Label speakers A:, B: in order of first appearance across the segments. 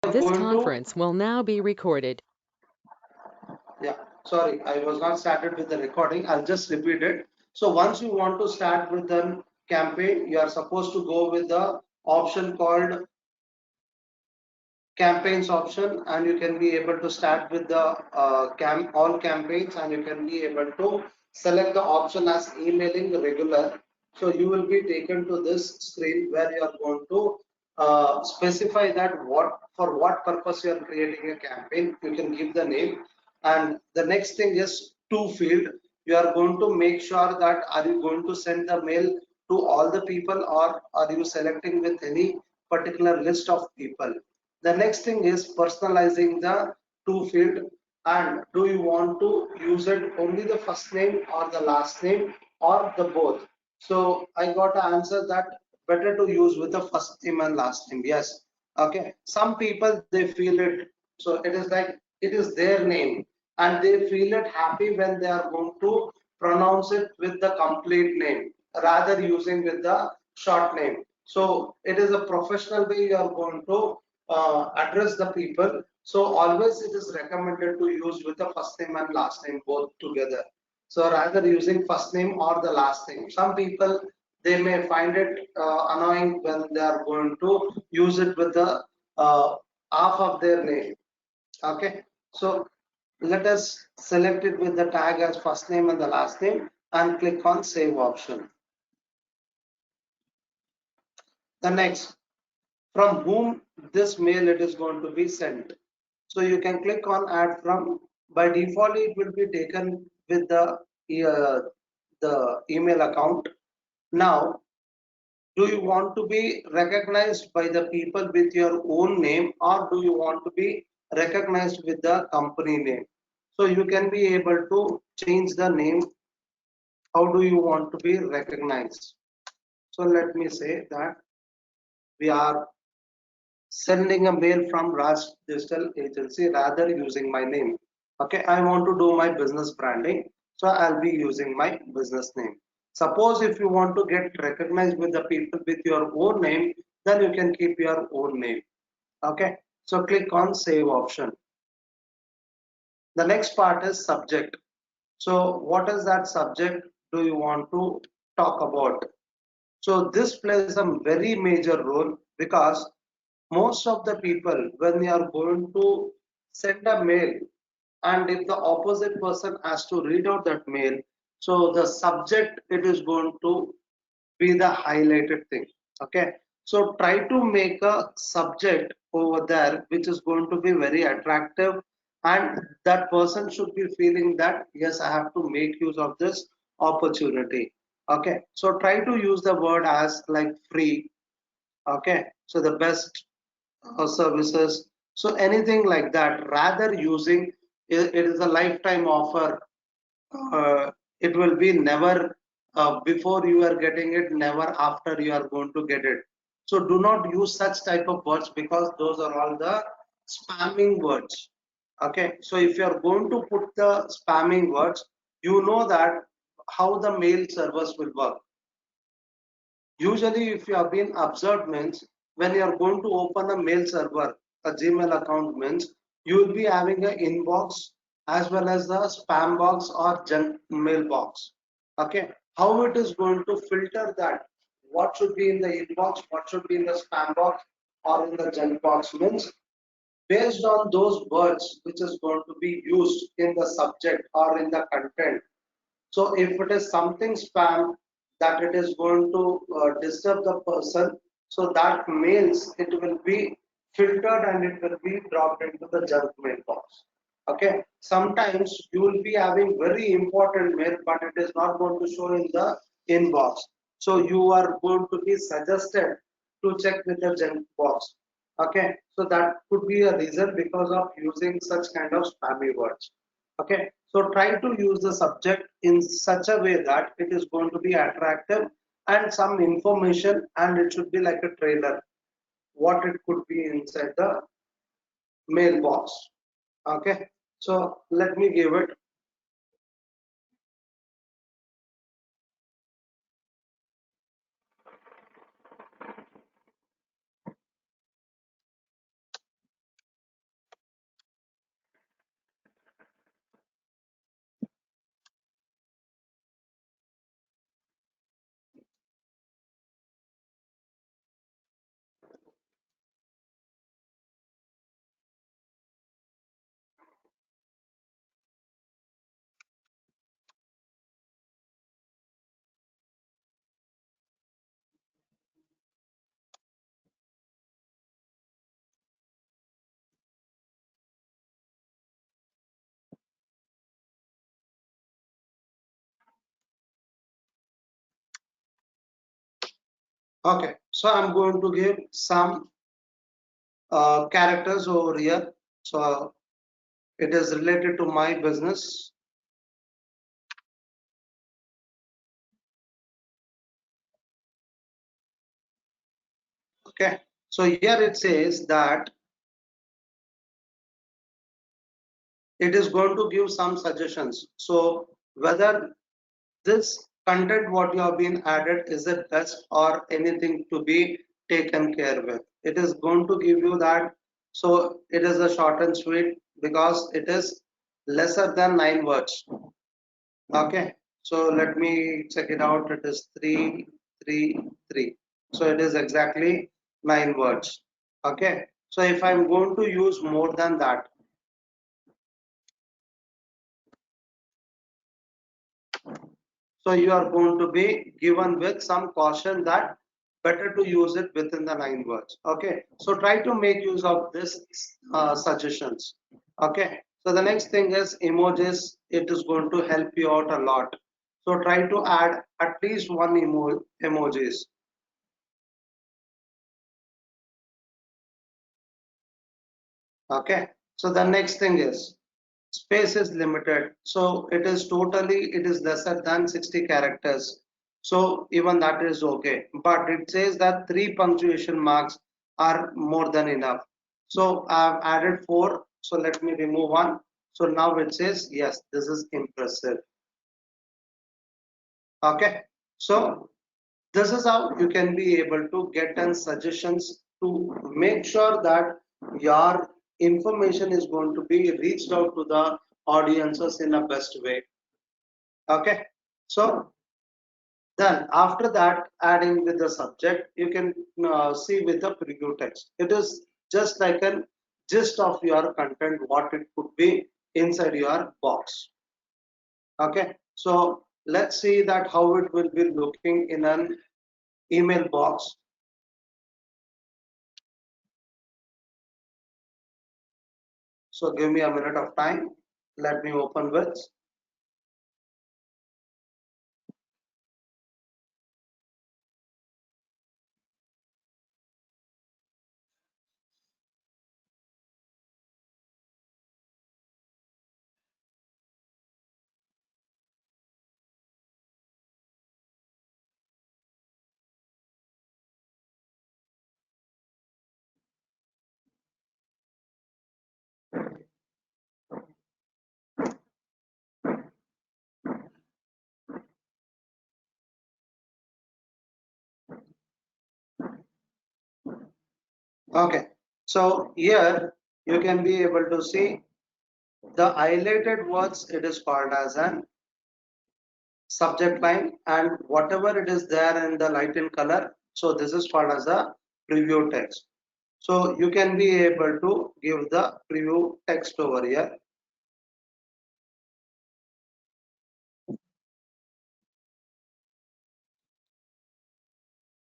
A: This
B: Going to,
A: conference will now be recorded.
B: yeah, sorry, I was not started with the recording. I'll just repeat it. So once you want to start with the campaign, you are supposed to go with the option called campaigns option, and you can be able to start with the all campaigns, and you can be able to select the option as emailing regular. So you will be taken to this screen where you are going to specify that what for what purpose you are creating a campaign. You can give the name, and the next thing is to field. You are going to make sure that are you going to send the mail to all the people, or are you selecting with any particular list of people. The next thing is personalizing the to field, and do you want to use it only the first name or the last name or the both. So I got to answer that better to use with the first name and last name. Yes. Okay. Some people they feel it, so it is like it is their name, and they feel it happy when they are going to pronounce it with the complete name rather using with the short name. So it is a professional way you are going to address the people. So always it is recommended to use with the first name and last name both together. So rather using first name or the last name. Some people they may find it annoying when they are going to use it with the uh, half of their name. Okay, so let us select it with the tag as first name and the last name and click on save option. The next, from whom this mail it is going to be sent. So you can click on add from. By default, it will be taken with the email account. Now, do you want to be recognized by the people with your own name, or do you want to be recognized with the company name? So you can be able to change the name. How do you want to be recognized? So let me say that we are sending a mail from Raj Digital Agency rather using my name. Okay, I want to do my business branding, so I'll be using my business name. Suppose if you want to get recognized with the people with your own name, then you can keep your own name. Okay, so click on save option. The next part is subject. So what is that subject do you want to talk about? So this plays a very major role because most of the people when they are going to send a mail, and if the opposite person has to read out that mail, so the subject it is going to be the highlighted thing. Okay, so try to make a subject over there which is going to be very attractive, and that person should be feeling that yes, I have to make use of this opportunity. Okay, so try to use the word as like free. Okay, so the best services, so anything like that rather using it is a lifetime offer. It will be never before you are getting it, never after you are going to get it. So do not use such type of words because those are all the spamming words. Okay, so if you are going to put the spamming words, you know that how the mail servers will work. Usually, if you have been observed means when you are going to open a mail server, a Gmail account means you will be having an inbox as well as the spam box or junk mailbox. Okay, how it is going to filter that? What should be in the inbox? What should be in the spam box or in the junk box means based on those words which is going to be used in the subject or in the content. So if it is something spam that it is going to disturb the person, so that mails it will be filtered and it will be dropped into the junk mailbox. Okay. Sometimes you will be having very important mail, but it is not going to show in the inbox. So you are going to be suggested to check with the junk box. Okay. So that could be a reason because of using such kind of spammy words. Okay, so try to use the subject in such a way that it is going to be attractive and some information, and it should be like a trailer what it could be inside the mailbox. Okay, so let me give it. Okay, so I'm going to give some characters over here. So it is related to my business. Okay, so here it says that it is going to give some suggestions. So whether this content what you have been added is it best or anything to be taken care with. It is going to give you that. So it is a short and sweet because it is lesser than 9 words. Okay, so let me check it out. It is 333. So it is exactly 9 words. Okay, so if I'm going to use more than that, so you are going to be given with some caution that better to use it within the 9 words. Okay, so try to make use of this suggestions. Okay, so the next thing is emojis. It is going to help you out a lot. So try to add at least one emojis. Okay, so the next thing is space is limited, so it is lesser than 60 characters, so even that is okay, but it says that 3 punctuation marks are more than enough. So I've added 4, so let me remove one. So now it says yes, this is impressive. Okay, so this is how you can be able to get and suggestions to make sure that your information is going to be reached out to the audiences in a best way. Okay, so then after that, adding with the subject, you can see with the preview text. It is just like an gist of your content, what it could be inside your box. Okay, so let's see that how it will be looking in an email box. So give me a minute of time. Let me open with. Okay. So here you can be able to see the highlighted words. It is called as an subject line, and whatever it is there in the light in color. So this is called as a preview text. So you can be able to give the preview text over here.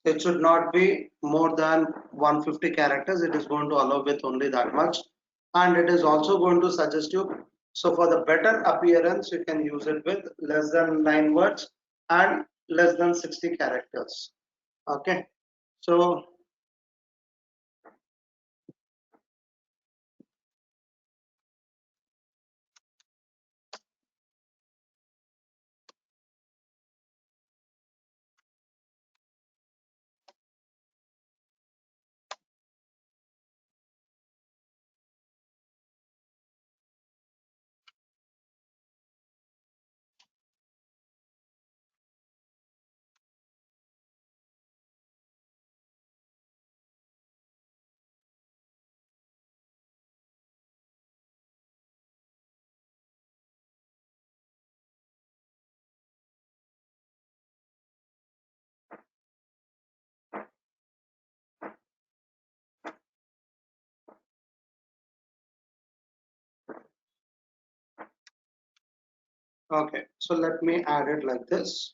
B: It should not be more than 150 characters. It is going to allow with only that much, and it is also going to suggest you, so for the better appearance you can use it with less than 9 words and less than 60 characters. Okay, so okay, so let me add it like this.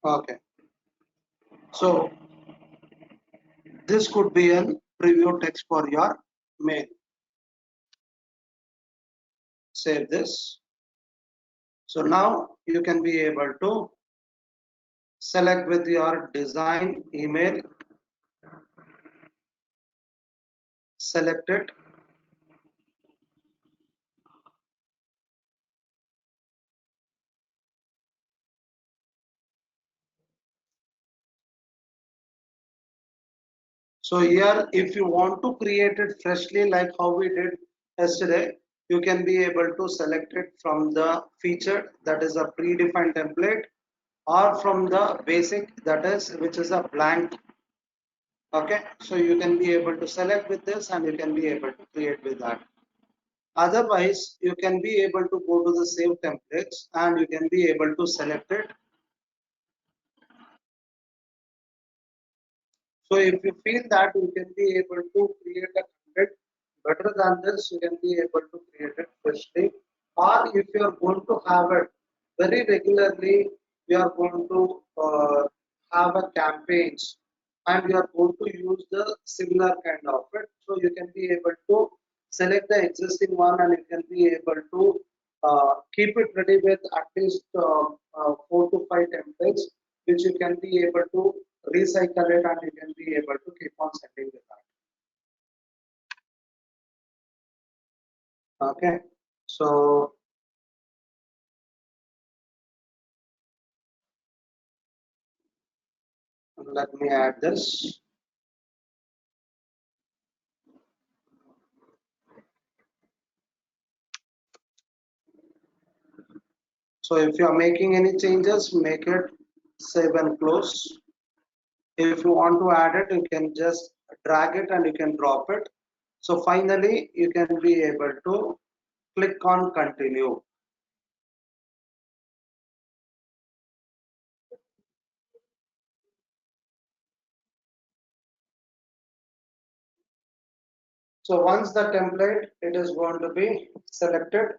B: Okay, so this could be a preview text for your mail. Save this. So now you can be able to select with your design email, select it. So here, if you want to create it freshly like how we did yesterday, you can be able to select it from the featured, that is a predefined template, or from the basic, that is which is a blank. Okay, so you can be able to select with this and you can be able to create with that. Otherwise, you can be able to go to the save templates and you can be able to select it. So if you feel that you can be able to create a content better than this, you can be able to create it freshly. Or if you are going to have it very regularly, you are going to have a campaigns and you are going to use the similar kind of it. So you can be able to select the existing one and you can be able to keep it ready with at least 4 to 5 templates, which you can be able to recycle it and you can be able to keep on sending with that. Okay, so let me add this. So if you are making any changes, make it save and close. If you want to add it, you can just drag it and you can drop it. So finally, you can be able to click on continue. So once the template, it is going to be selected.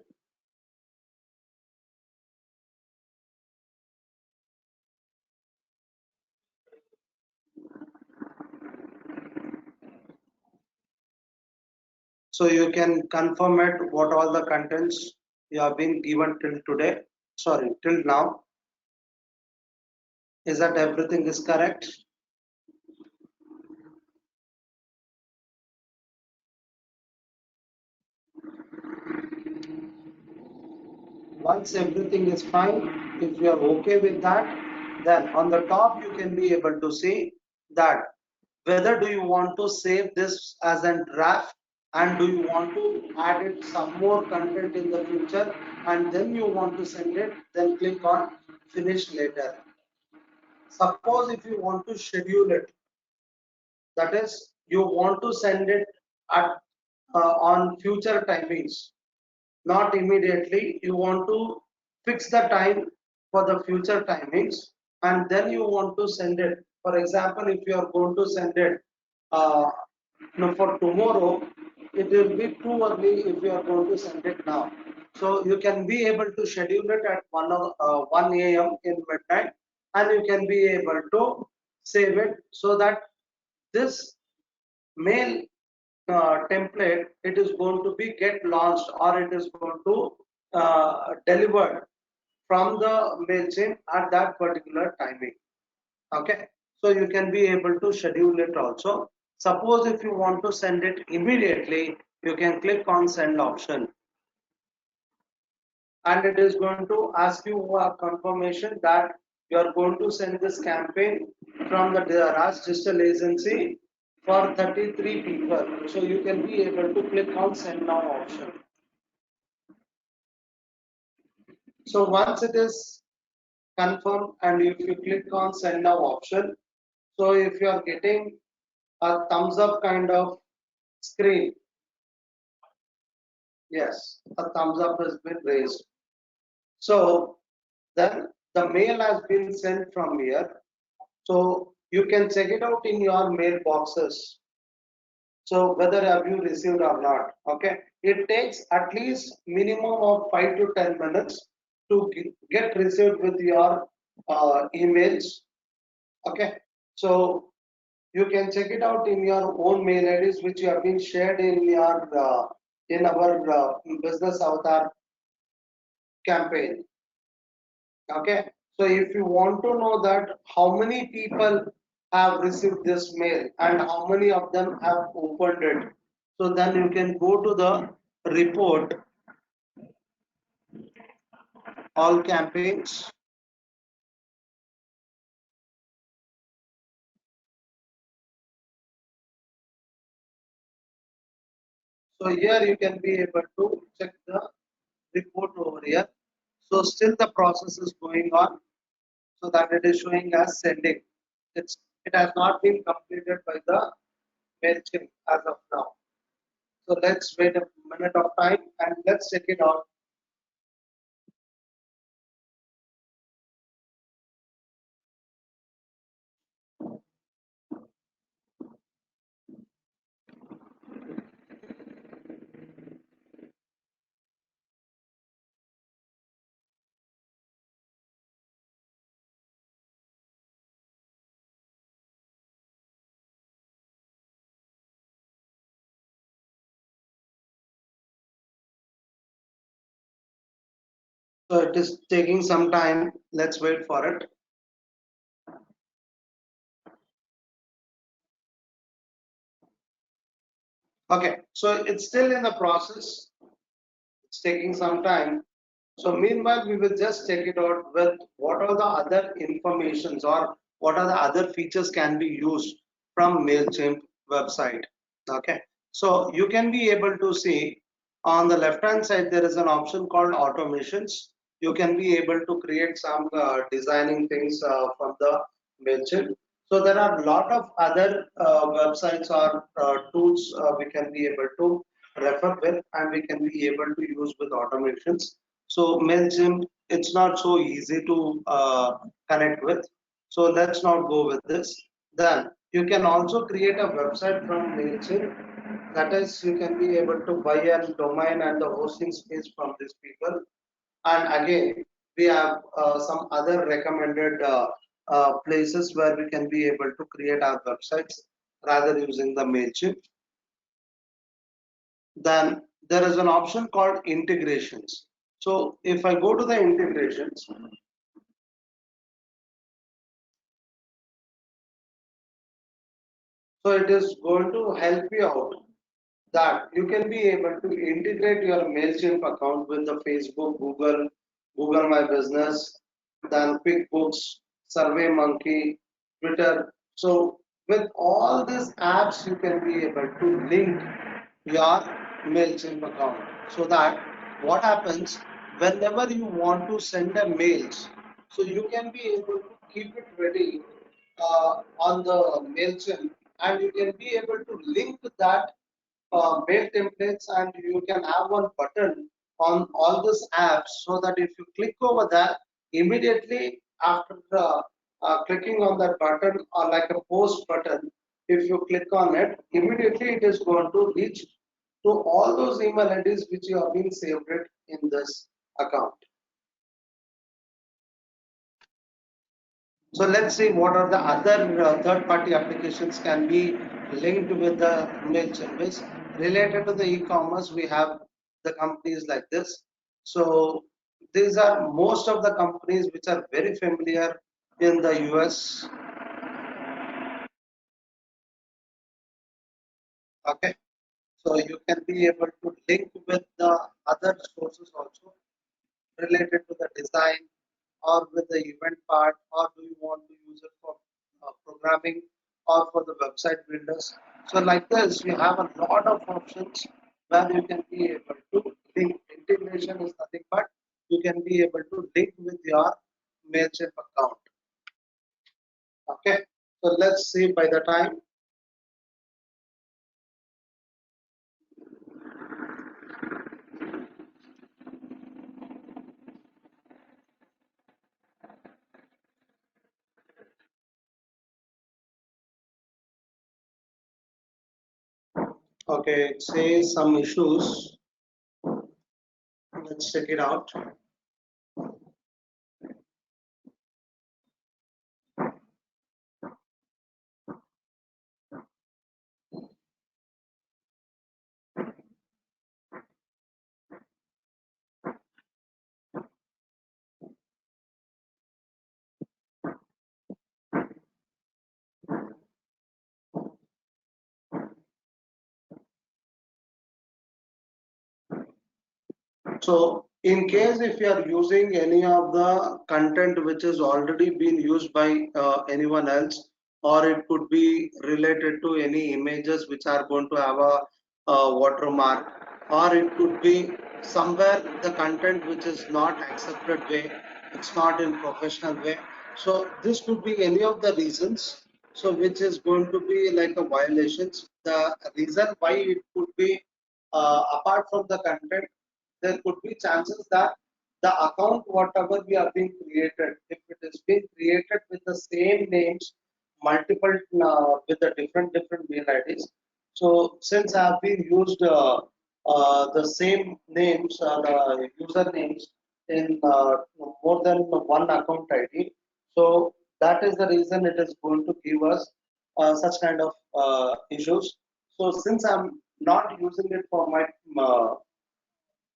B: So you can confirm it what all the contents you have been given till today. Sorry, till now. Is that everything is correct? Once everything is fine, if you are okay with that, then on the top you can be able to see that whether do you want to save this as a draft and do you want to add it some more content in the future and then you want to send it, then click on finish later. Suppose if you want to schedule it, that is you want to send it at on future timings, not immediately. You want to fix the time for the future timings and then you want to send it. For example, if you are going to send it uh, for tomorrow, it will be too early if you are going to send it now. So you can be able to schedule it at 1 a.m. in midnight and you can be able to save it so that this mail template, it is going to be get launched or it is going to delivered from the MailChimp at that particular timing. Okay, so you can be able to schedule it also. Suppose if you want to send it immediately, you can click on send option and it is going to ask you a confirmation that you are going to send this campaign from the Raj Digital Agency for 33 people. So you can be able to click on send now option. So once it is confirmed and if you click on send now option, so if you are getting a thumbs up kind of screen, yes, a thumbs up has been raised. So then the mail has been sent from here. So you can check it out in your mailboxes. So whether have you received or not, okay? It takes at least minimum of 5 to 10 minutes to get received with your emails, okay? So You can check it out in your own mail IDs, which you have been shared in our business avatar campaign. Okay, so if you want to know that how many people have received this mail and how many of them have opened it, so then you can go to the report, all campaigns. So here you can be able to check the report over here. So still the process is going on, so that it is showing as sending. It has not been completed by the MailChimp as of now. So let's wait a minute of time and let's check it out. So it is taking some time. Let's wait for it. Okay, so it's still in the process. It's taking some time. So meanwhile, we will just check it out with what are the other informations or what are the other features can be used from MailChimp website. Okay, so you can be able to see on the left hand side there is an option called automations. You can be able to create some designing things from the MailChimp. So there are a lot of other websites or tools we can be able to refer with and we can be able to use with automations. So MailChimp, it's not so easy to connect with. So let's not go with this. Then you can also create a website from MailChimp. That is, you can be able to buy a domain and the hosting space from these people. And again, we have some other recommended places where we can be able to create our websites rather using the MailChimp. Then there is an option called integrations. So if I go to the integrations, so it is going to help you out that you can be able to integrate your MailChimp account with the Facebook, Google My Business, then QuickBooks, SurveyMonkey, Twitter. So with all these apps, you can be able to link your MailChimp account so that what happens whenever you want to send a mails, so you can be able to keep it ready on the MailChimp and you can be able to link that mail templates and you can have one button on all these apps so that if you click over that immediately after clicking on that button or like a post button, if you click on it, immediately it is going to reach to all those email IDs which you have been saved it in this account. So let's see what are the other third-party applications can be linked with the MailChimp. Is related to the e-commerce, we have the companies like this. So these are most of the companies which are very familiar in the US. Okay, so you can be able to link with the other sources also related to the design or with the event part, or do you want to use it for programming or for the website builders. So like this, you have a lot of options where you can be able to link. Integration is nothing but you can be able to link with your MailChimp account. Okay, so let's see by the time. Okay, say some issues. Let's check it out. So in case if you are using any of the content which is already been used by anyone else, or it could be related to any images which are going to have a watermark, or it could be somewhere the content which is not accepted way, it's not in professional way. So this could be any of the reasons. So which is going to be like a violations. The reason why it could be apart from the content, there could be chances that the account whatever we are being created, if it is being created with the same names, multiple with the different mail IDs. So since I have been used the same names, the user names in more than one account ID, so that is the reason it is going to give us such kind of issues. So since I'm not using it for my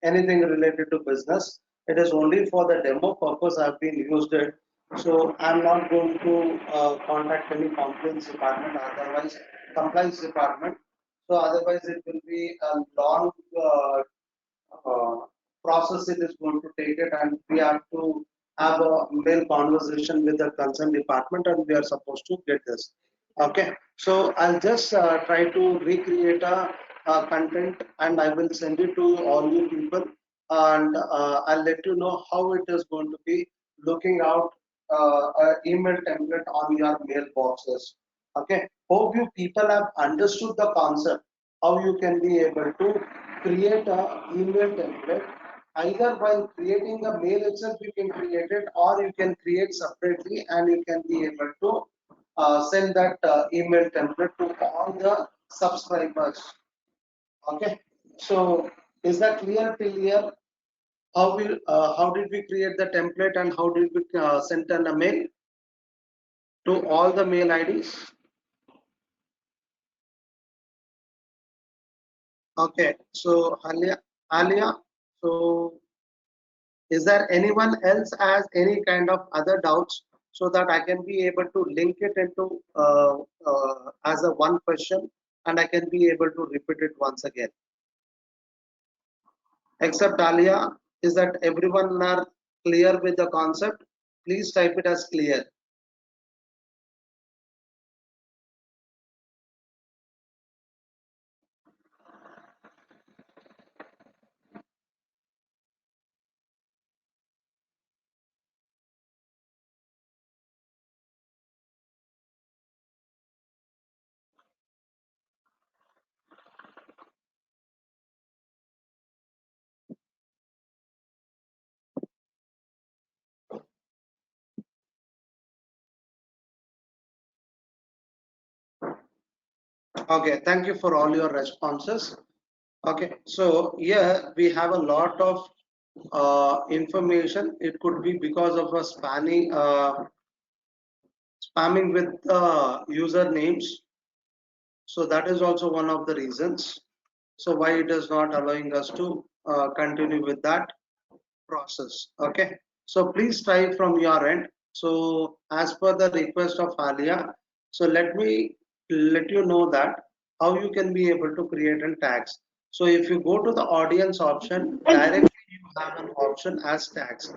B: anything related to business. It is only for the demo purpose I've been used it. So I'm not going to contact any complaints department, otherwise compliance department. So otherwise it will be a long uh, process it is going to take it, and we have to have a mail conversation with the concerned department, and we are supposed to get this. Okay, so I'll just try to recreate a content, and I will send it to all you people, and I'll let you know how it is going to be looking out a email template on your mailboxes. Okay, hope you people have understood the concept, how you can be able to create a email template. Either while creating a mail itself you can create it, or you can create separately and you can be able to send that email template to all the subscribers. Okay, so is that clear till here? How did we create the template and how did we send an a mail to all the mail IDs? Okay, so Alia, so is there anyone else has any kind of other doubts so that I can be able to link it into as a one question and I can be able to repeat it once again? Except Alia, is that everyone are clear with the concept? Please type it as clear. Okay, thank you for all your responses. Okay, so here we have a lot of information. It could be because of a spamming with usernames. So that is also one of the reasons. So why it is not allowing us to continue with that process. Okay, so please try from your end. So as per the request of Alia, so let me let you know that how you can be able to create an tags. So if you go to the audience option, directly you have an option as tags.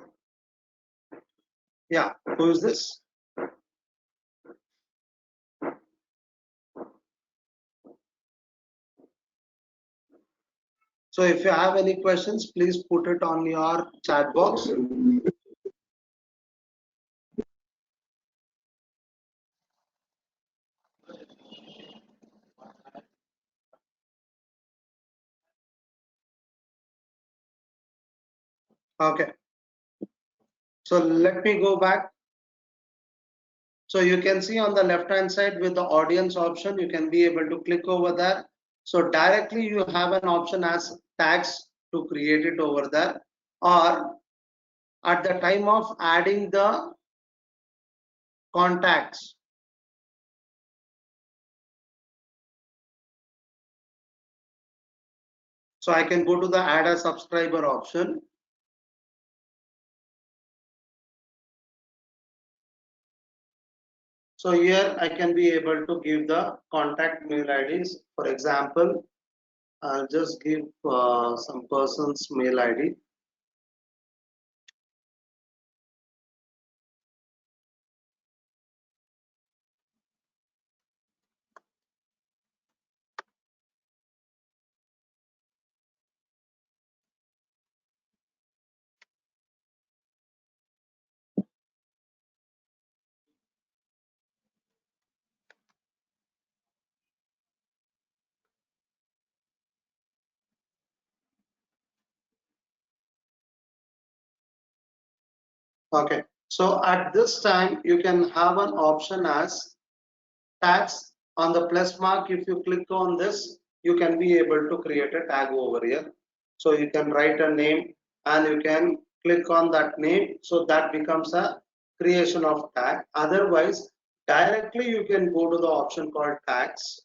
B: Yeah, who is this? So if you have any questions, please put it on your chat box. Okay, so let me go back. So you can see on the left hand side with the audience option, you can be able to click over there. So directly you have an option as tags to create it over there, or at the time of adding the contacts. So I can go to the add a subscriber option. So here I can be able to give the contact mail IDs. For example, I'll just give some person's mail ID. Okay, so at this time you can have an option as tags on the plus mark. If you click on this, you can be able to create a tag over here. So you can write a name and you can click on that name, so that becomes a creation of tag. Otherwise, directly you can go to the option called tags,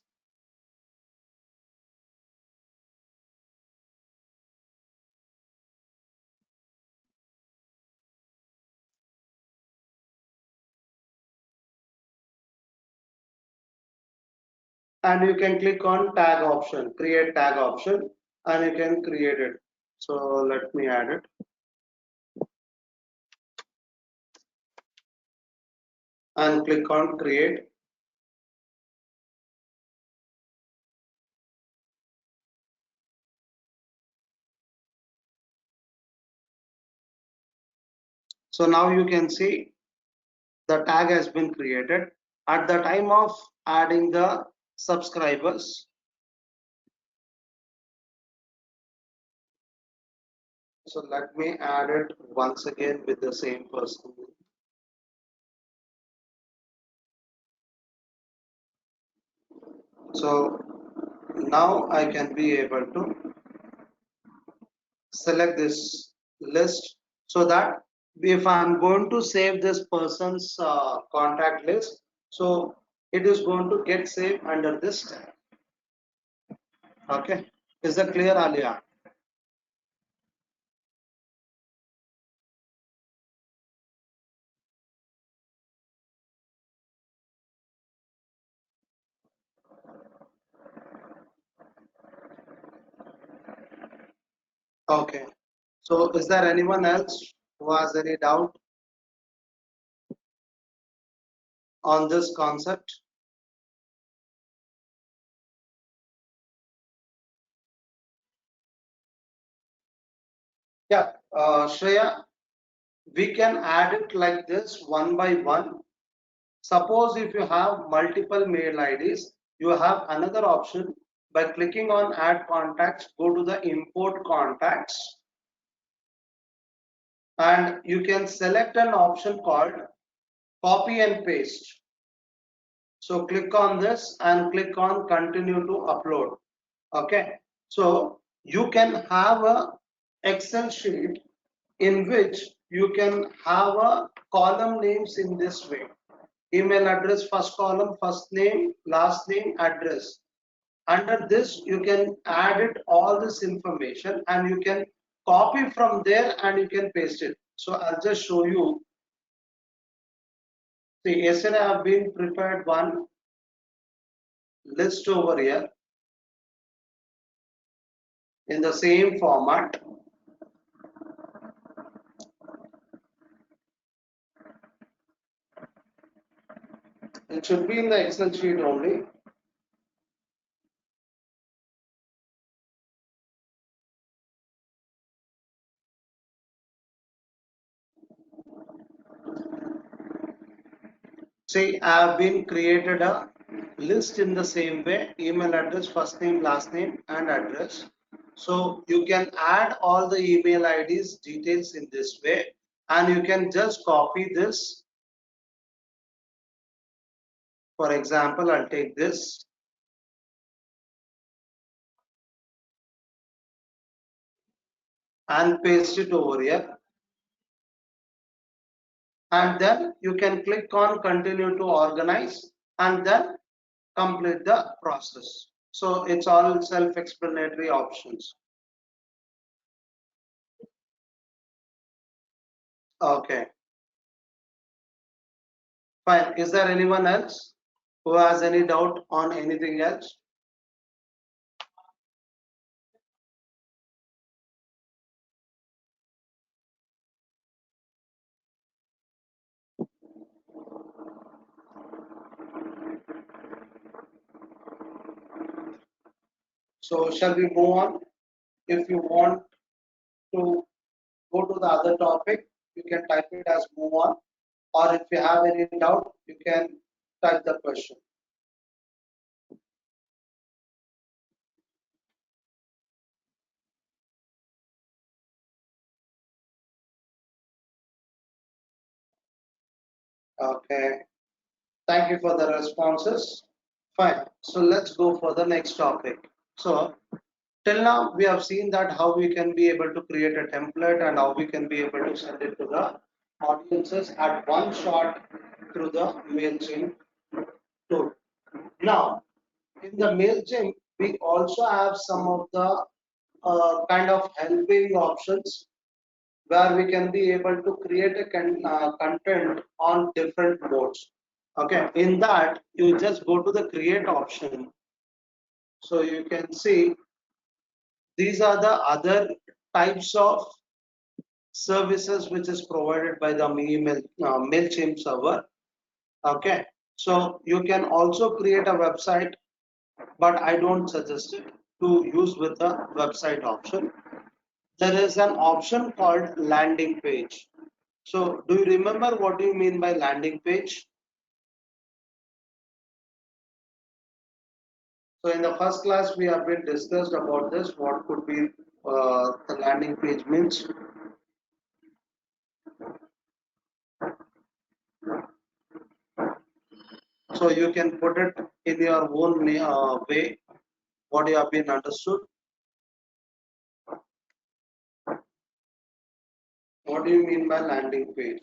B: and you can click on tag option, create tag option, and you can create it. So let me add it and click on create. So now you can see the tag has been created. At the time of adding the subscribers, so let me add it once again with the same person. So now I can be able to select this list, so that if I'm going to save this person's contact list, so it is going to get saved under this tag. Okay, is that clear, Alia? Okay, so is there anyone else who has any doubt on this concept? Yeah, Shreya, we can add it like this one by one. Suppose if you have multiple mail IDs, you have another option. By clicking on add contacts, go to the import contacts, and you can select an option called copy and paste. So click on this and click on continue to upload. Okay, so you can have a Excel sheet in which you can have a column names in this way: email address, first column, first name, last name, address. Under this you can add it all this information, and you can copy from there and you can paste it. So I'll just show you. See, yesterday I've been prepared one list over here in the same format. It should be in the Excel sheet only. See, I have been created a list in the same way: email address, first name, last name, and address. So you can add all the email IDs details in this way, and you can just copy this. For example, I'll take this and paste it over here, and then you can click on continue to organize and then complete the process. So it's all self-explanatory options. Okay, fine. Is there anyone else who has any doubt on anything else? So shall we move on? If you want to go to the other topic, you can type it as move on, or if you have any doubt, you can type the question. Okay. Thank you for the responses. Fine. So let's go for the next topic. So till now we have seen that how we can be able to create a template and how we can be able to send it to the audiences at one shot through the MailChimp tool. Now, in the MailChimp, we also have some of the kind of helping options where we can be able to create a content on different modes. Okay, in that you just go to the create option. So you can see these are the other types of services which is provided by the MailChimp server. Okay, so you can also create a website, but I don't suggest it to use with the website option. There is an option called landing page. So do you remember what do you mean by landing page? So in the first class we have been discussed about this, what could be the landing page means. So you can put it in your own way, what you have been understood. What do you mean by landing page?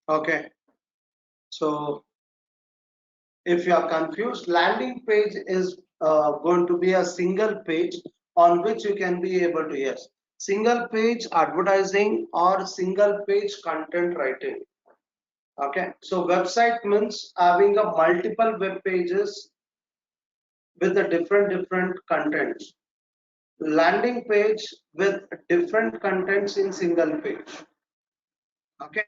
B: Okay, so if you are confused, landing page is going to be a single page on which you can be able to, yes, single page advertising or single page content writing. Okay, so website means having a multiple web pages with a different contents. Landing page with different contents in single page. Okay,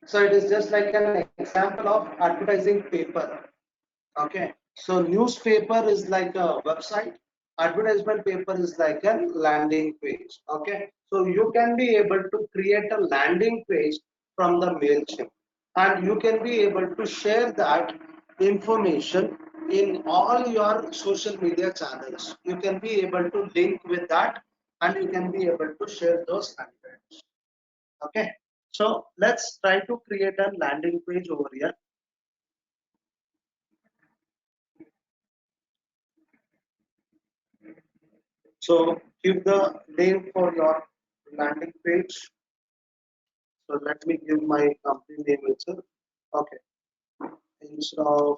B: so it is just like an example of advertising paper. Okay, so newspaper is like a website, advertisement paper is like a landing page. Okay, so you can be able to create a landing page from the MailChimp, and you can be able to share that information in all your social media channels. You can be able to link with that, and you can be able to share those contents. Okay, so let's try to create a landing page over here. So give the name for your landing page. So let me give my company name itself. Okay. Instead of,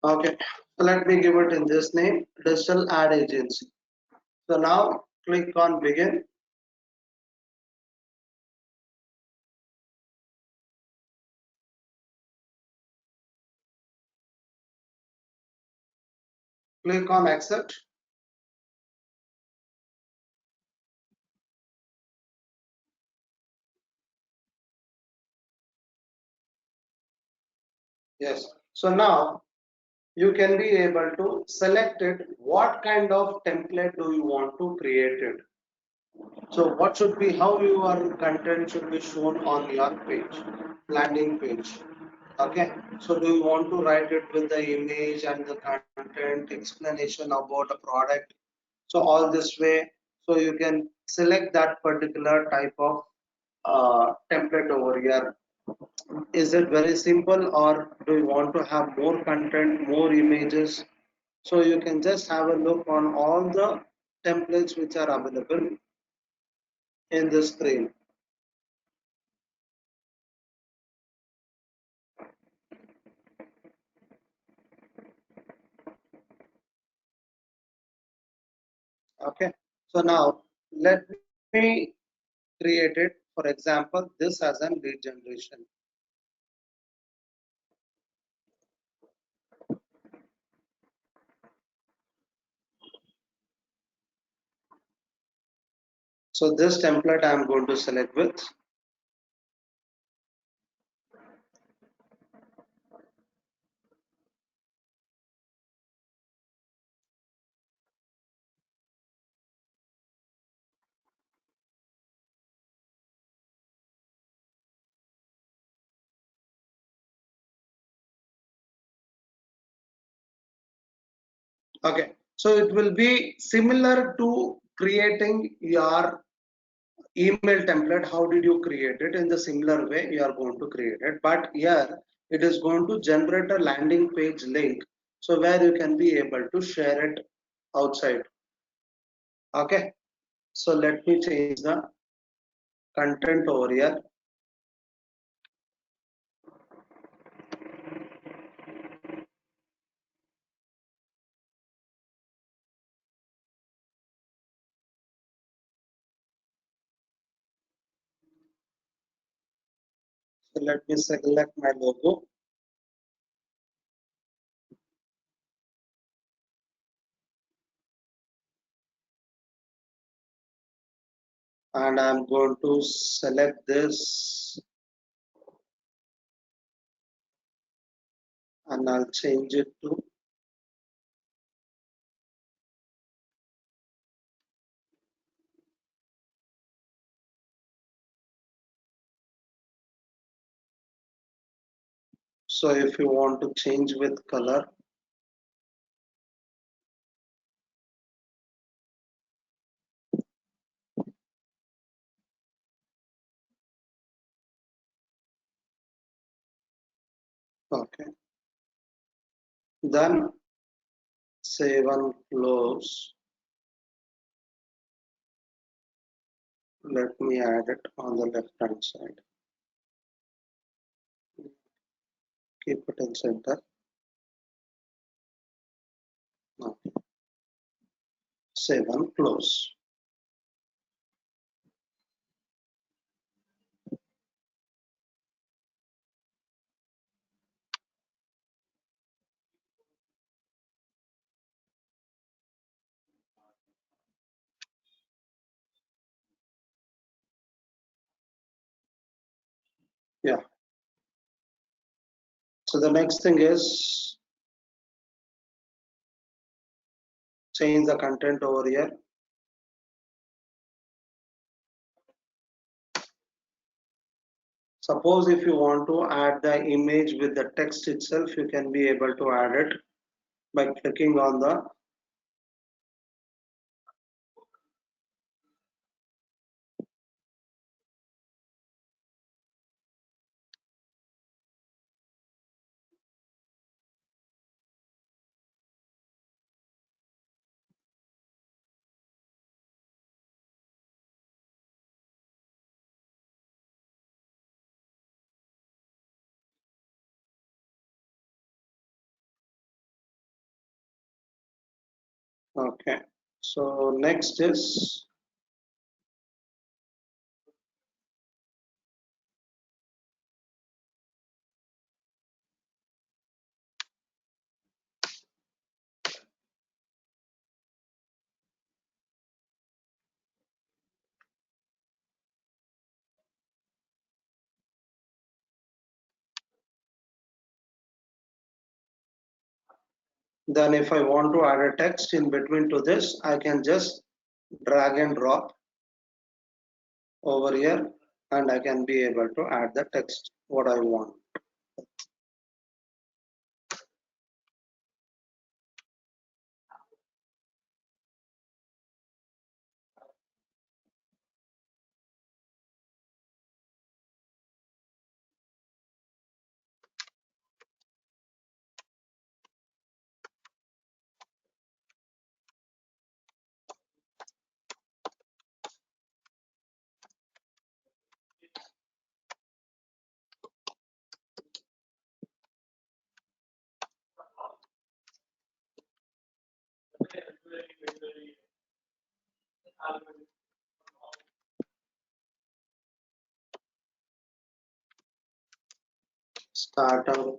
B: okay. So let me give it in this name, digital ad agency. So now click on begin. Click on accept. Yes. So now you can be able to select it. What kind of template do you want to create it? So what should be, how your content should be shown on your page, landing page. Okay, so do you want to write it with the image and the content explanation about a product? So all this way, so you can select that particular type of template over here. Is it very simple, or do you want to have more content, more images? So you can just have a look on all the templates which are available in the screen. Okay, so now let me create it. For example, this as a lead generation. So this template I am going to select with. Okay, so it will be similar to creating your email template. How did you create it? In the similar way you are going to create it, but here it is going to generate a landing page link, so where you can be able to share it outside. Okay, so let me change the content over here. So let me select my logo. And I'm going to select this and I'll change it to so if you want to change with color, okay, then save and close. Let me add it on the left hand side. Keep it in center. Okay. Save and close. Yeah. So the next thing is change the content over here. Suppose if you want to add the image with the text itself, you can be able to add it by clicking on the okay. So next is then if I want to add a text in between to this, I can just drag and drop over here and I can be able to add the text what I want. Starter,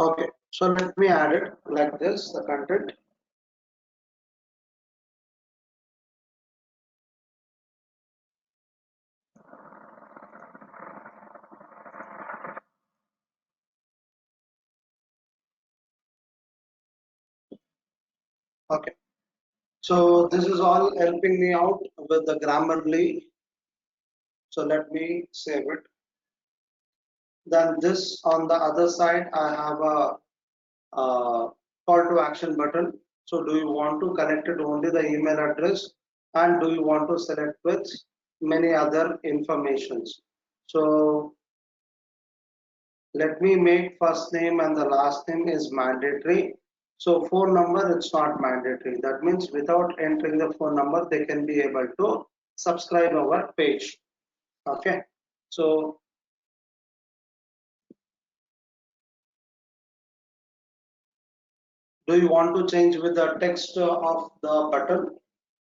B: Okay, so let me add it like this, the content. Okay, so this is all helping me out with the Grammarly. So let me save it. Then this on the other side, I have a, call to action button. So do you want to connect it only the email address, and do you want to select with many other informations? So let me make first name and the last name is mandatory. So phone number, it's not mandatory. That means without entering the phone number, they can be able to subscribe our page. Okay. So do you want to change with the text of the button?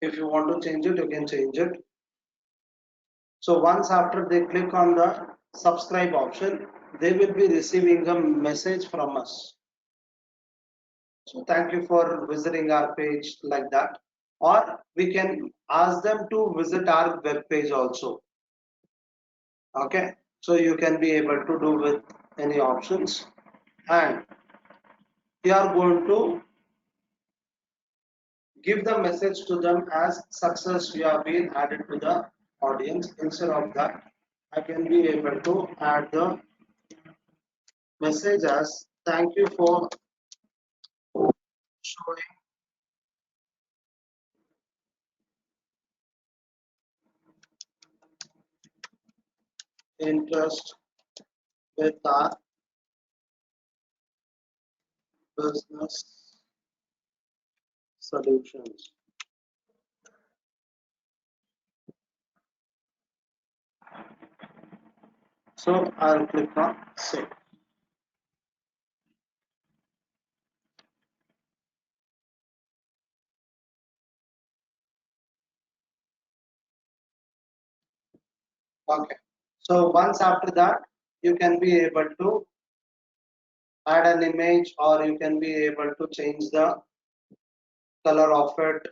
B: If you want to change it, you can change it. So once after they click on the subscribe option, they will be receiving a message from us. So thank you for visiting our page like that. Or we can ask them to visit our web page also. Okay. So you can be able to do with any options, and you are going to give the message to them as success you have been added to the audience. Instead of that, I can be able to add the message as thank you for showing interest with our business solutions. So I'll click on save. Okay. So once after that, you can be able to add an image, or you can be able to change the color of it.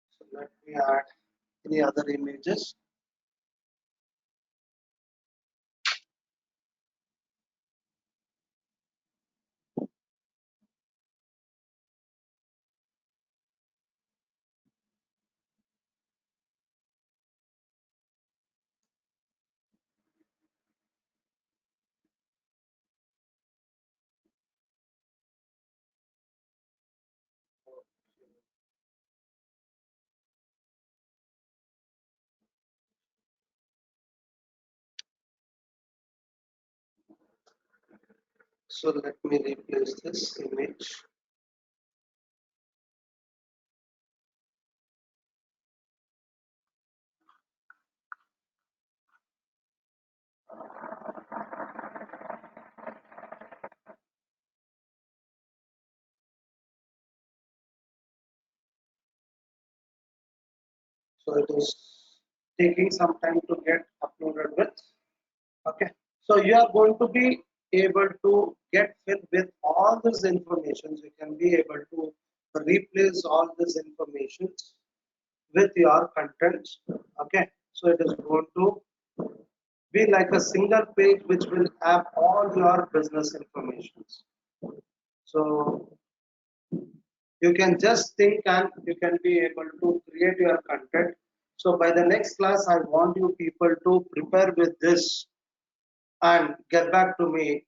B: So let me add any other images. So let me replace this image. So it is taking some time to get uploaded with. Okay. So you are going to be able to get filled with all this information. You can be able to replace all this information with your content. Okay. So it is going to be like a single page which will have all your business information. So you can just think and you can be able to create your content. So by the next class, I want you people to prepare with this and get back to me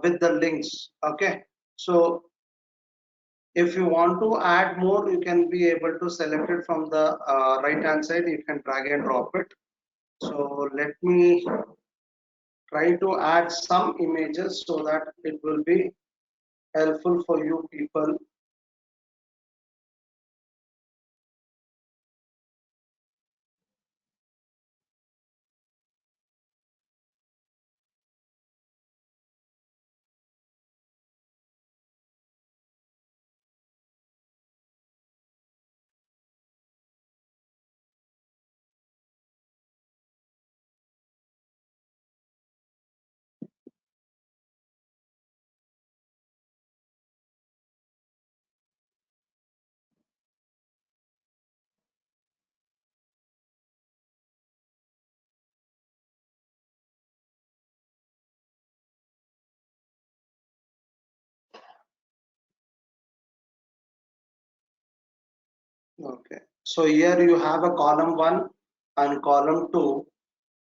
B: with the links. Okay. So if you want to add more, you can be able to select it from the right hand side. You can drag and drop it. So let me try to add some images so that it will be helpful for you people. Okay. So here you have a column 1 and column 2.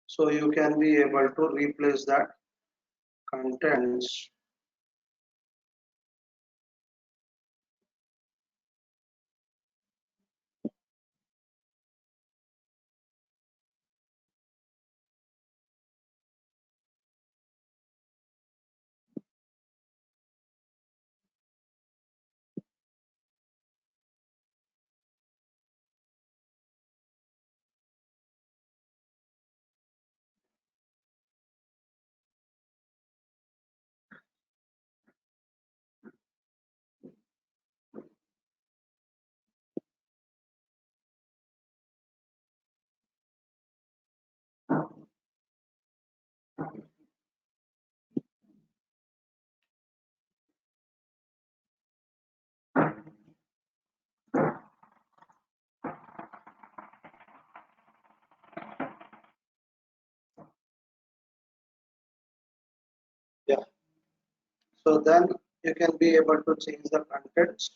B: So you can be able to replace that contents. Yeah. So then you can be able to change the contents.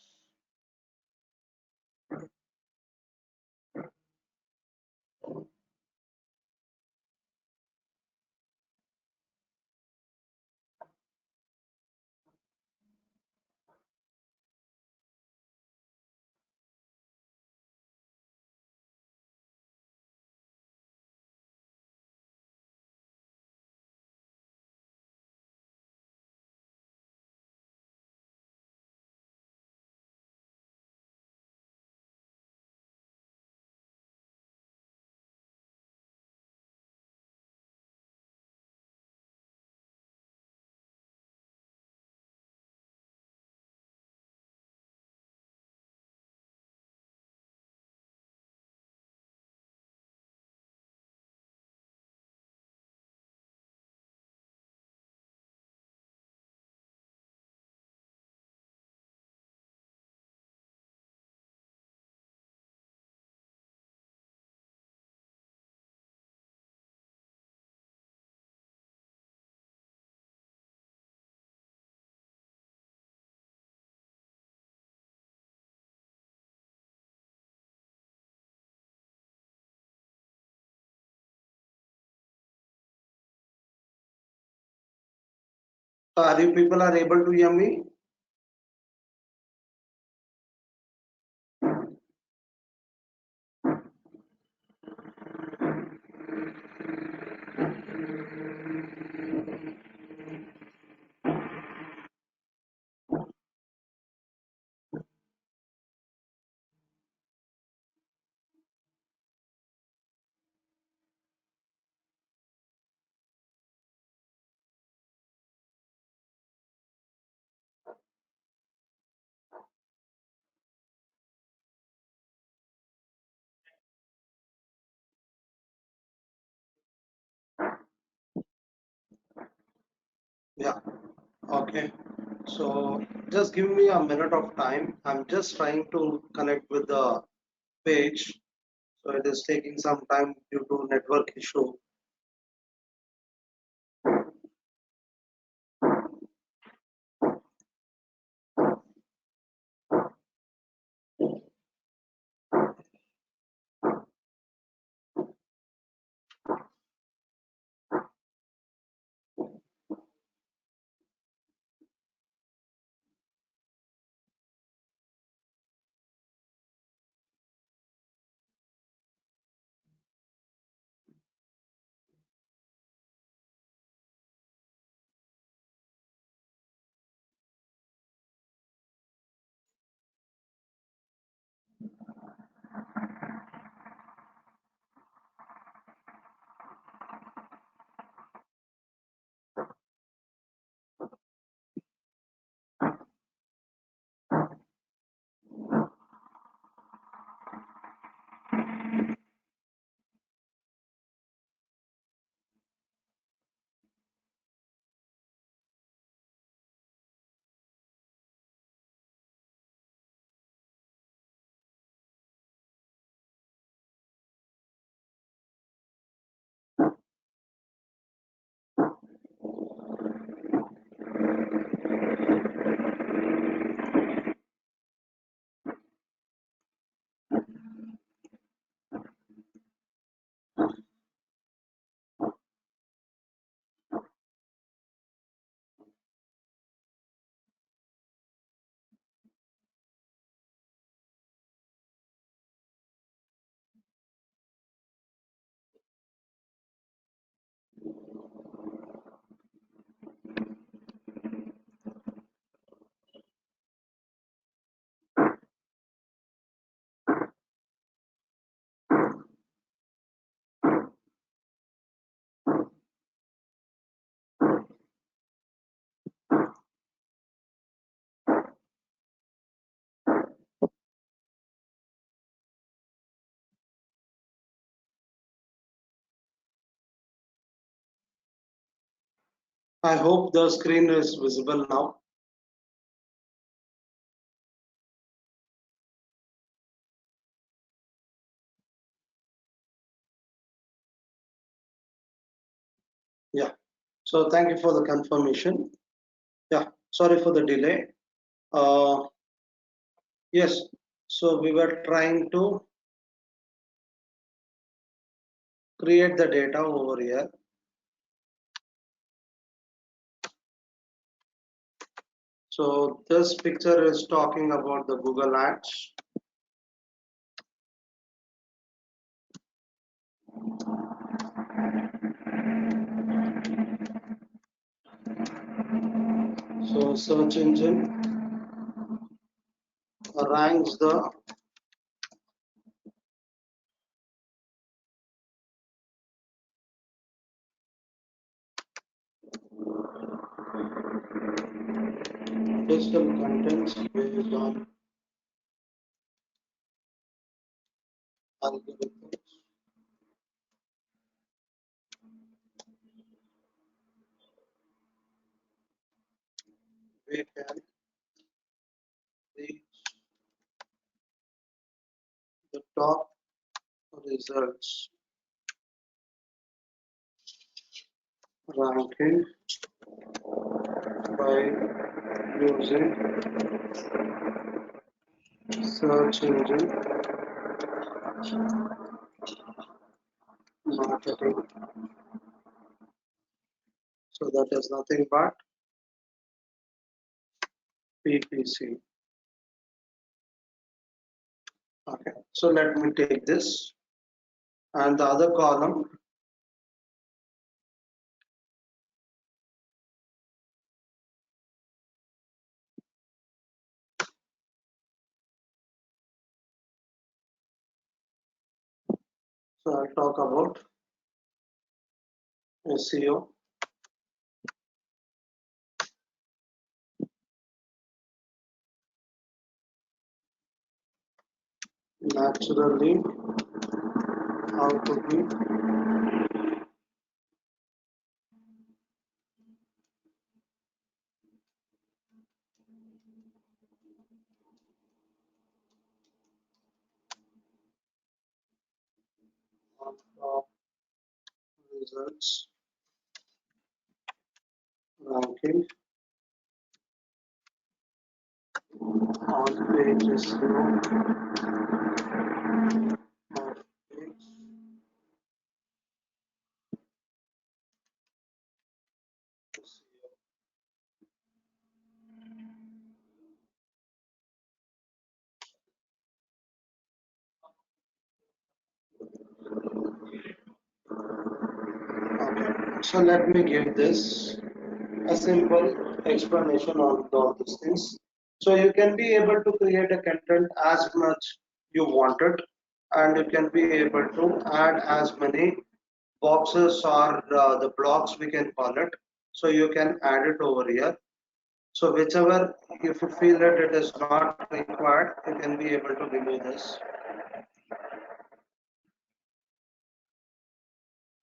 B: So are you people are able to hear me? Yeah. Okay. So just give me a minute of time. I'm just trying to connect with the page. So it is taking some time due to network issue. I hope the screen is visible now. Yeah. So thank you for the confirmation. Yeah. Sorry for the delay. Uh, yes. So we were trying to create the data over here. So this picture is talking about the Google Ads. So search engine ranks the digital contents based on algorithms. We can reach the top results ranking by using search engine marketing. So that is nothing but PPC. Okay. So let me take this and the other column. So I'll talk about SEO. Naturally, how to be on top results ranking on page SEO of page. SEO. Okay. So let me give this a simple explanation on all these things. So you can be able to create a content as much you wanted, and you can be able to add as many boxes or the blocks we can call it. So you can add it over here. So whichever, if you feel that it is not required, you can be able to remove this.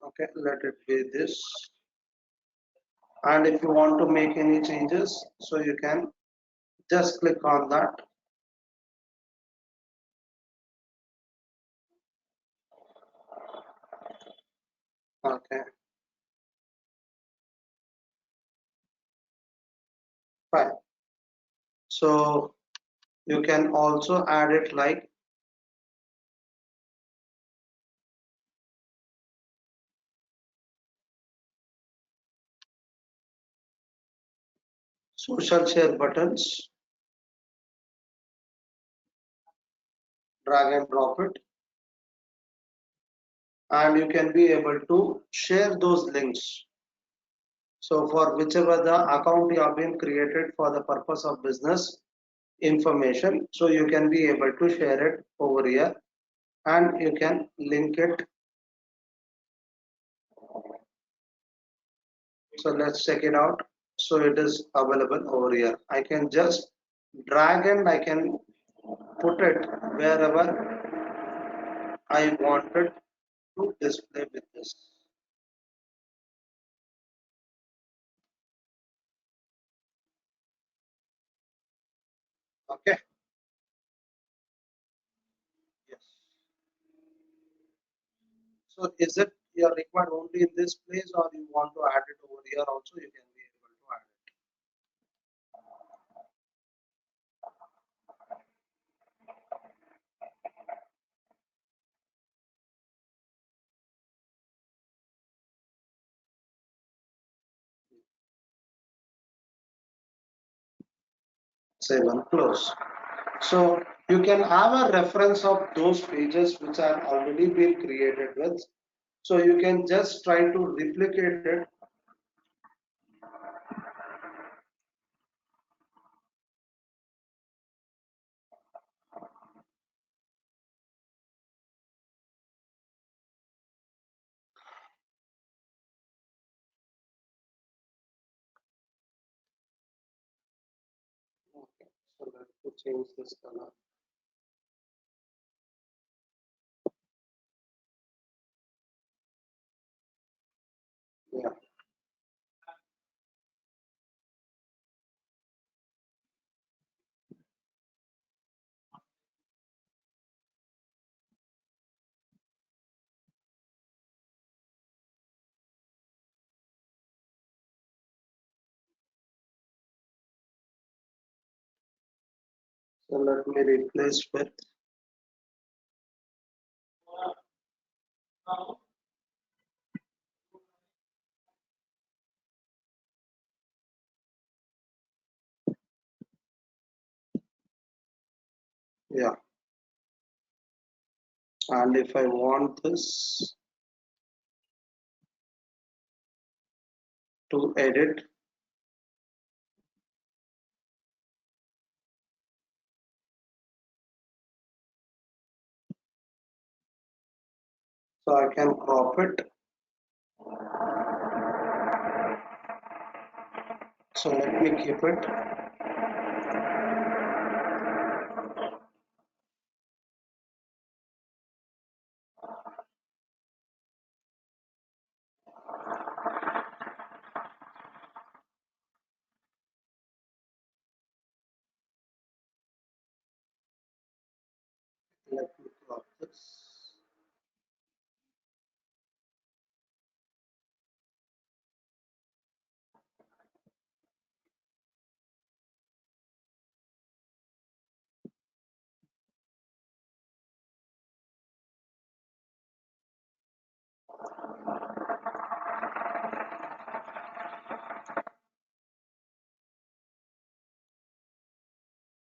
B: Okay, let it be this. And if you want to make any changes, so you can just click on that. Okay, fine. So you can also add it like social share buttons, drag and drop it, and you can be able to share those links. So for whichever the account you have been created for the purpose of business information, so you can be able to share it over here and you can link it. So let's check it out. So it is available over here. I can just drag and I can put it wherever I wanted to display with this. Okay. Yes. So is it you're required only in this place, or you want to add it over here also? You can be able to add it. Save and close. So you can have a reference of those pages which are already been created with. So you can just try to replicate it. Okay. So let me change this color. Yeah. So let me replace with. Yeah. And if I want this to edit, so I can crop it. So let me keep it. Let me crop this.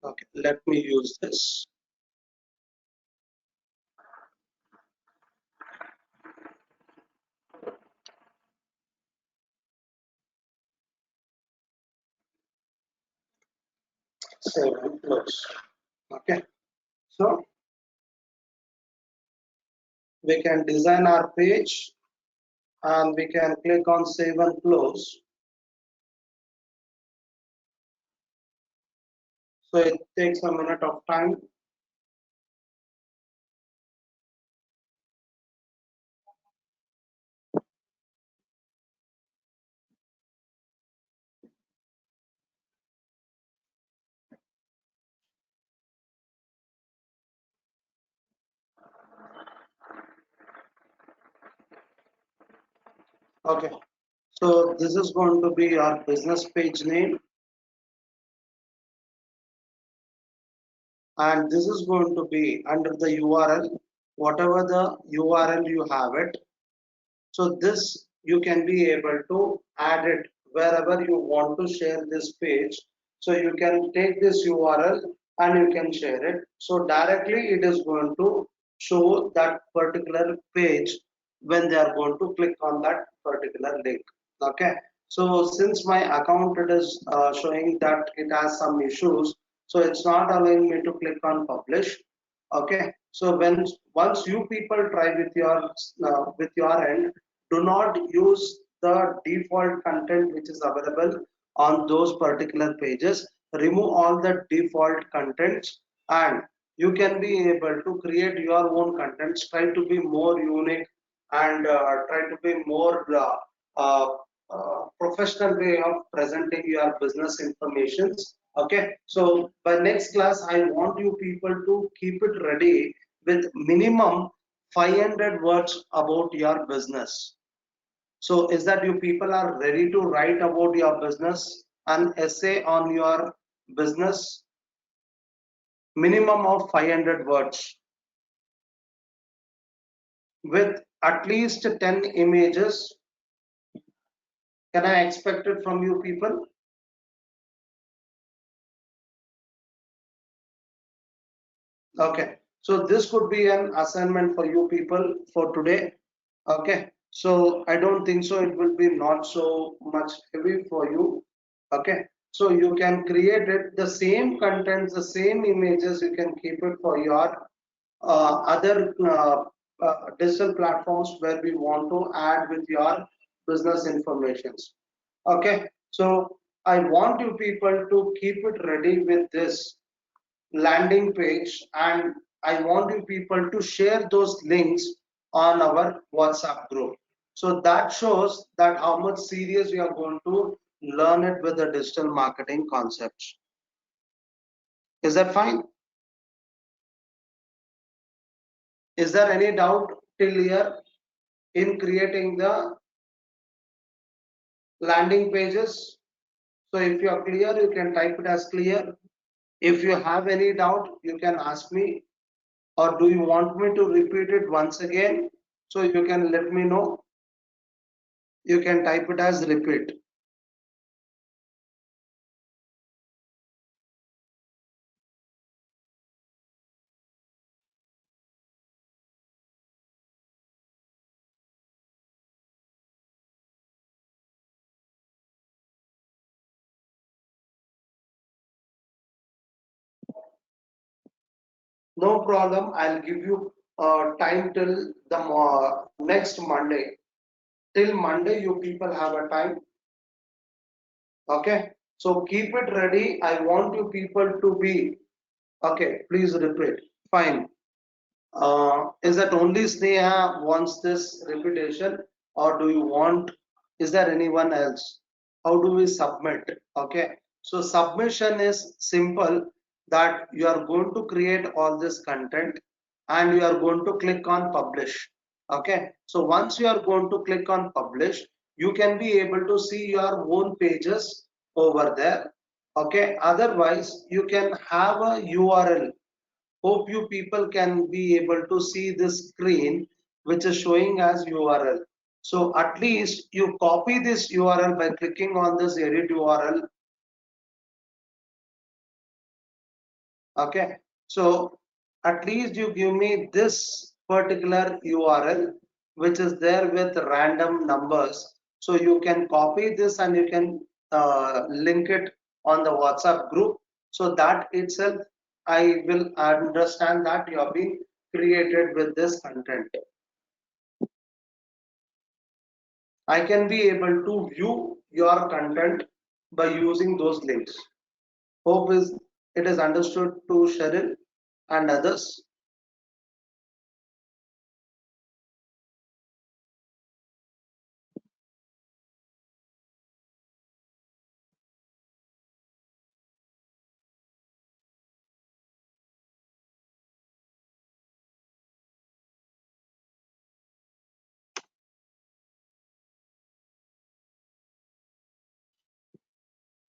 B: Okay, let me use this. Save and close. Okay, so we can design our page and we can click on save and close. So it takes a minute of time. Okay, so this is going to be our business page name, and this is going to be under the URL, whatever the URL you have it. So this you can be able to add it wherever you want to share this page. So you can take this URL and you can share it. So directly it is going to show that particular page when they are going to click on that particular link. Okay. So since my account it is showing that it has some issues, so it's not allowing me to click on publish. Okay. So when once you people try with your end, do not use the default content which is available on those particular pages. Remove all the default contents and you can be able to create your own contents. Try to be more unique and try to be more professional way of presenting your business informations. Okay, so by next class, I want you people to keep it ready with minimum 500 words about your business. So is that you people are ready to write about your business, an essay on your business, minimum of 500 words with at least 10 images? Can I expect it from you people? Okay, so this could be an assignment for you people for today. Okay, so I don't think so it will be not so much heavy for you. Okay, so you can create it, the same contents, the same images, you can keep it for your other digital platforms where we want to add with your business informations. Okay, so I want you people to keep it ready with this landing page, and I want you people to share those links on our WhatsApp group. So that shows that how much serious you are going to learn it with the digital marketing concepts. Is that fine? Is there any doubt till here in creating the landing pages? So if you are clear, you can type it as clear. If you have any doubt, you can ask me, or do you want me to repeat it once again? So you can let me know. You can type it as repeat. No problem. I'll give you time till the next Monday. Till Monday, you people have a time. Okay. So keep it ready. I want you people to be okay. Please repeat. Fine. Is that only Sneha wants this repetition, or do you want? Is there anyone else? How do we submit? Okay. So submission is simple, that you are going to create all this content and you are going to click on publish. Okay. So once you are going to click on publish, you can be able to see your own pages over there. Okay. Otherwise, you can have a URL. Hope you people can be able to see this screen which is showing as URL. So at least you copy this URL by clicking on this edit URL. Okay, so at least you give me this particular URL which is there with random numbers. So you can copy this and you can link it on the WhatsApp group. So that itself, I will understand that you have been created with this content. I can be able to view your content by using those links. Hope is it is understood to Cheryl and others.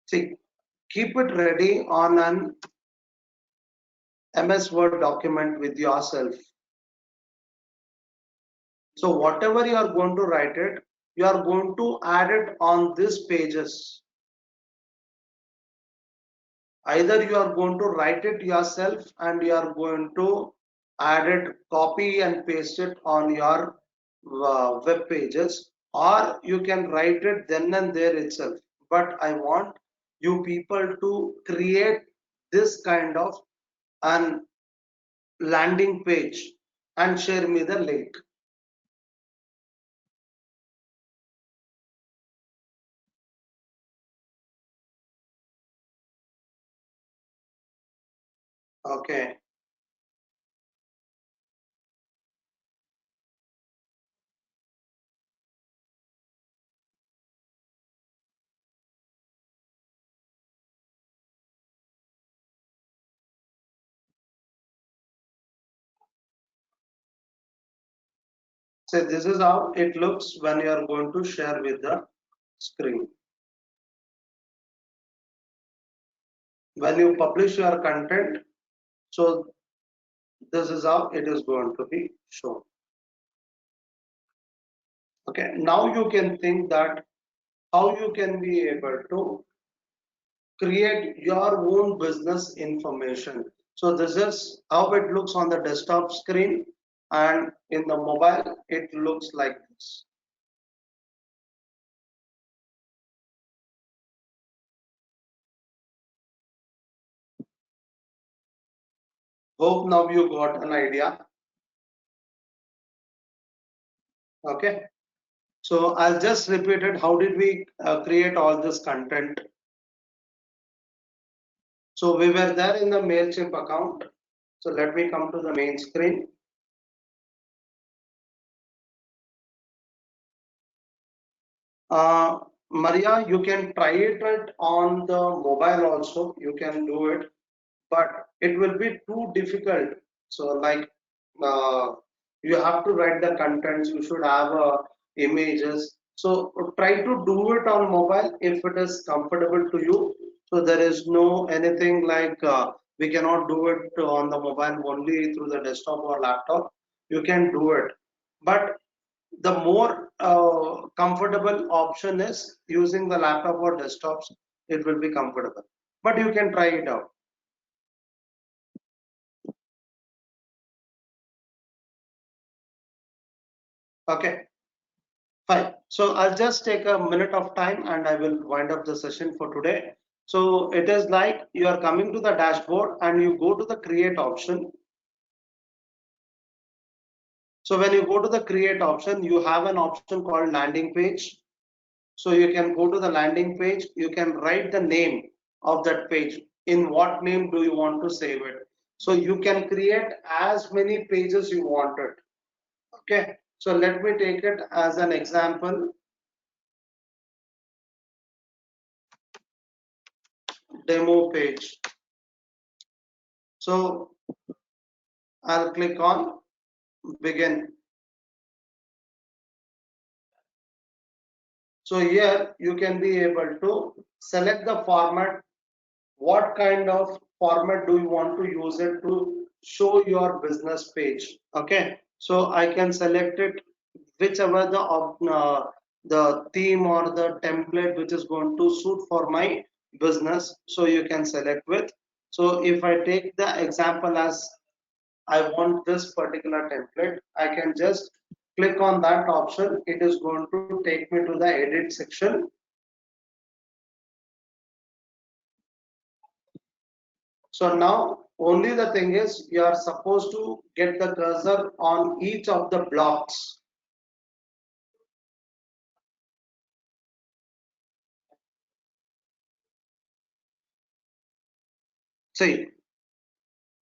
B: See, keep it ready on an MS Word document with yourself. So whatever you are going to write it, you are going to add it on these pages. Either you are going to write it yourself and you are going to add it, copy and paste it on your web pages, or you can write it then and there itself. But I want you people to create this kind of an landing page and share me the link. Okay. So this is how it looks when you are going to share with the screen. When you publish your content, so this is how it is going to be shown. Okay, now you can think that how you can be able to create your own business information. So this is how it looks on the desktop screen, and in the mobile it looks like this. Hope now you got an idea. Okay, so I'll just repeat it. How did we create all this content? So we were there in the MailChimp account. So let me come to the main screen. Maria, you can try it on the mobile also. You can do it, but it will be too difficult. So like you have to write the contents. You should have images. So try to do it on mobile if it is comfortable to you. So there is no anything like we cannot do it on the mobile only through the desktop or laptop. You can do it, but the more comfortable option is using the laptop or desktops. It will be comfortable, but you can try it out. Okay, fine. So I'll just take a minute of time and I will wind up the session for today. So it is like you are coming to the dashboard and you go to the create option. So when you go to the create option, you have an option called landing page. So you can go to the landing page, you can write the name of that page. In what name do you want to save it? So you can create as many pages you wanted. Okay, so let me take it as an example. Demo page. So I'll click on begin. So here you can be able to select the format. What kind of format do you want to use it to show your business page? Okay, so I can select it whichever the theme or the template which is going to suit for my business. So you can select with. So if I take the example as I want this particular template, I can just click on that option. It is going to take me to the edit section. So now only the thing is you are supposed to get the cursor on each of the blocks. See,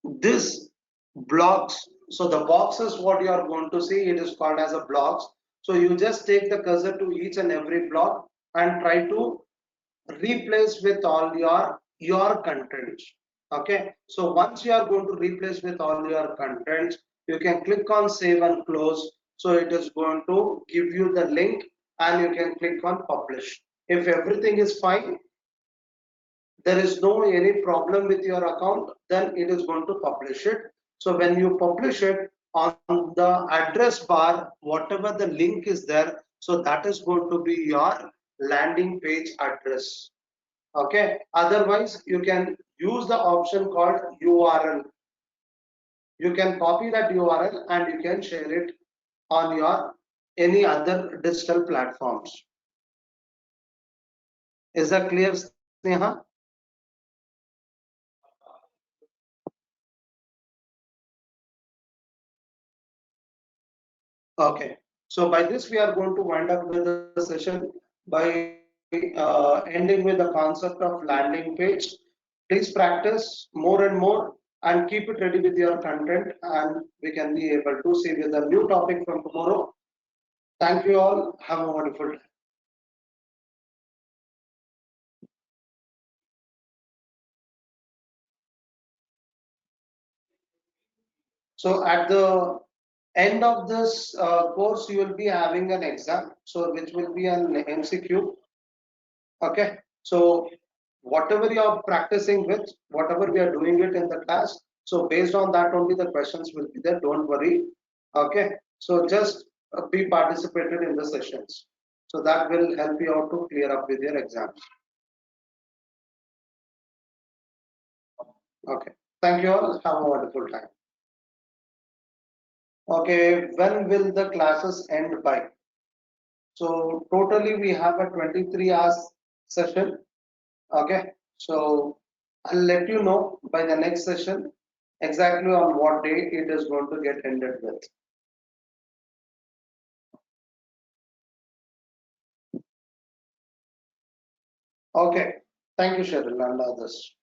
B: this blocks, so the box is what you are going to see. It is called as a blocks. So you just take the cursor to each and every block and try to replace with all your contents. Okay, so once you are going to replace with all your contents, you can click on save and close. So it is going to give you the link and you can click on publish. If everything is fine, there is no any problem with your account, then it is going to publish it. So when you publish it, on the address bar, whatever the link is there, so that is going to be your landing page address. Okay, otherwise you can use the option called URL. You can copy that URL and you can share it on your any other digital platforms. Is that clear, Sneha? Okay, so by this we are going to wind up with the session by ending with the concept of landing page. Please practice more and more and keep it ready with your content, and we can be able to see with a new topic from tomorrow. Thank you all. Have a wonderful day. So at the end of this course, you will be having an exam, so which will be an MCQ. Okay, so whatever you are practicing with, whatever we are doing it in the class, so based on that only the questions will be there. Don't worry. Okay, so just be participated in the sessions, so that will help you out to clear up with your exams. Okay, thank you all. Have a wonderful time. Okay, when will the classes end by? So totally we have a 23 hours session. Okay, so I'll let you know by the next session exactly on what day it is going to get ended with. Okay, thank you, Cheryl and others.